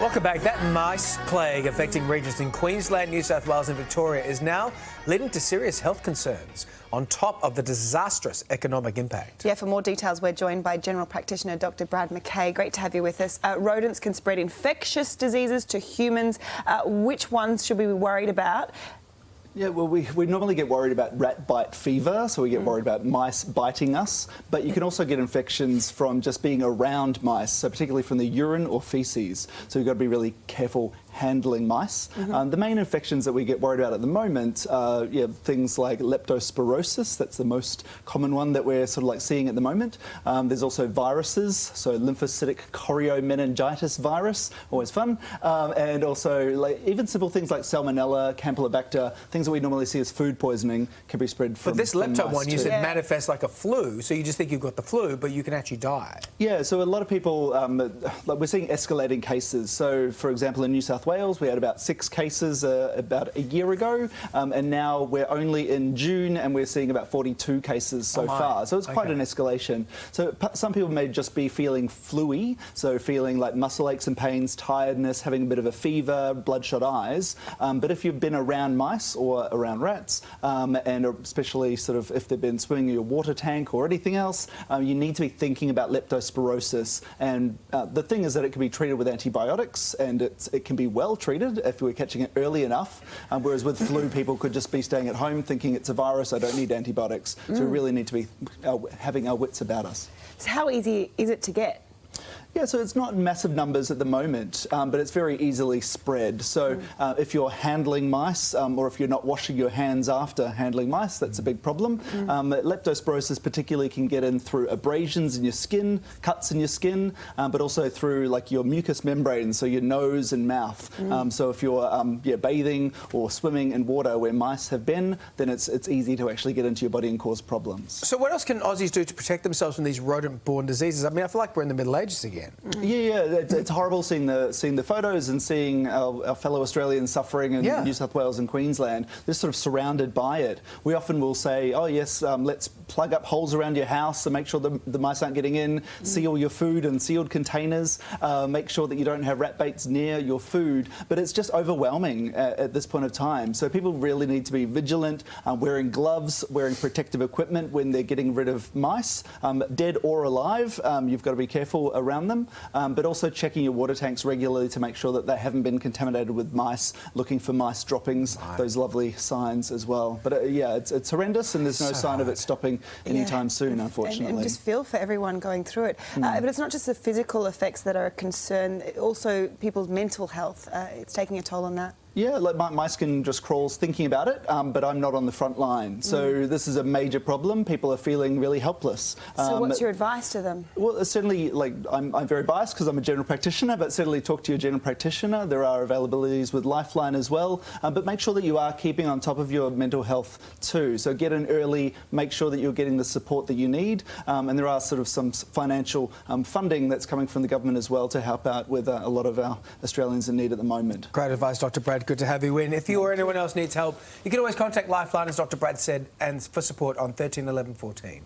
Welcome back. That mice plague affecting regions in Queensland, New South Wales and Victoria is now leading to serious health concerns on top of the disastrous economic impact. Yeah, for more details, we're joined by General Practitioner Dr. Brad McKay. Great to have you with us. Rodents can spread infectious diseases to humans. Which ones should we be worried about? Yeah, well, we normally get worried about rat bite fever, so we get worried about mice biting us, but you can also get infections from just being around mice, so particularly from the urine or faeces. So you've got to be really careful handling mice. The main infections that we get worried about at the moment are things like leptospirosis. That's the most common one that we're sort of like seeing at the moment. There's also viruses, so lymphocytic choriomeningitis virus, always fun, and also like even simple things like salmonella, campylobacter, things that we normally see as food poisoning can be spread from. But this lepto one, you too. said manifests like a flu, so you just think you've got the flu, but you can actually die. Yeah, so a lot of people, like we're seeing escalating cases. So, for example, in New South Wales, we had about 6 cases about a year ago, and now we're only in June and we're seeing about 42 cases so far. So it's quite an escalation. So some people may just be feeling flu-y, so feeling like muscle aches and pains, tiredness, having a bit of a fever, bloodshot eyes. But if you've been around mice or around rats, and especially sort of if they've been swimming in your water tank or anything else, you need to be thinking about leptospirosis. And the thing is that it can be treated with antibiotics, and it can be well treated if we're catching it early enough, whereas with flu people could just be staying at home thinking it's a virus, I don't need antibiotics. So we really need to be having our wits about us. So how easy is it to get? Yeah, so it's not massive numbers at the moment, but it's very easily spread. So if you're handling mice, or if you're not washing your hands after handling mice, that's a big problem. Leptospirosis particularly can get in through abrasions in your skin, cuts in your skin, but also through like your mucous membrane, so your nose and mouth. So if you're bathing or swimming in water where mice have been, then it's easy to actually get into your body and cause problems. So what else can Aussies do to protect themselves from these rodent-borne diseases? I mean, I feel like we're in the Middle Ages again. Yeah, it's horrible seeing the photos and seeing our fellow Australians suffering in New South Wales and Queensland. They're sort of surrounded by it. We often will say, oh yes, let's plug up holes around your house and make sure the mice aren't getting in, seal your food in sealed containers, make sure that you don't have rat baits near your food. But it's just overwhelming at this point of time. So people really need to be vigilant, wearing gloves, wearing protective equipment when they're getting rid of mice, dead or alive. You've got to be careful around them, but also checking your water tanks regularly to make sure that they haven't been contaminated with mice, looking for mice droppings, those lovely signs as well. But yeah, it's horrendous, and there's no sign of it stopping anytime soon, unfortunately. And just feel for everyone going through it. But it's not just the physical effects that are a concern, also people's mental health. It's taking a toll on that. Yeah, like my skin just crawls thinking about it, but I'm not on the front line. So this is a major problem. People are feeling really helpless. So what's your advice to them? Well, certainly, like, I'm very biased because I'm a general practitioner, but certainly talk to your general practitioner. There are availabilities with Lifeline as well, but make sure that you are keeping on top of your mental health too. So get in early, make sure that you're getting the support that you need, and there are sort of some financial funding that's coming from the government as well to help out with a lot of our Australians in need at the moment. Great advice, Dr. Brad. Good to have you in. If you or anyone else needs help, you can always contact Lifeline, as Dr. Brad said, and for support on 13 11 14.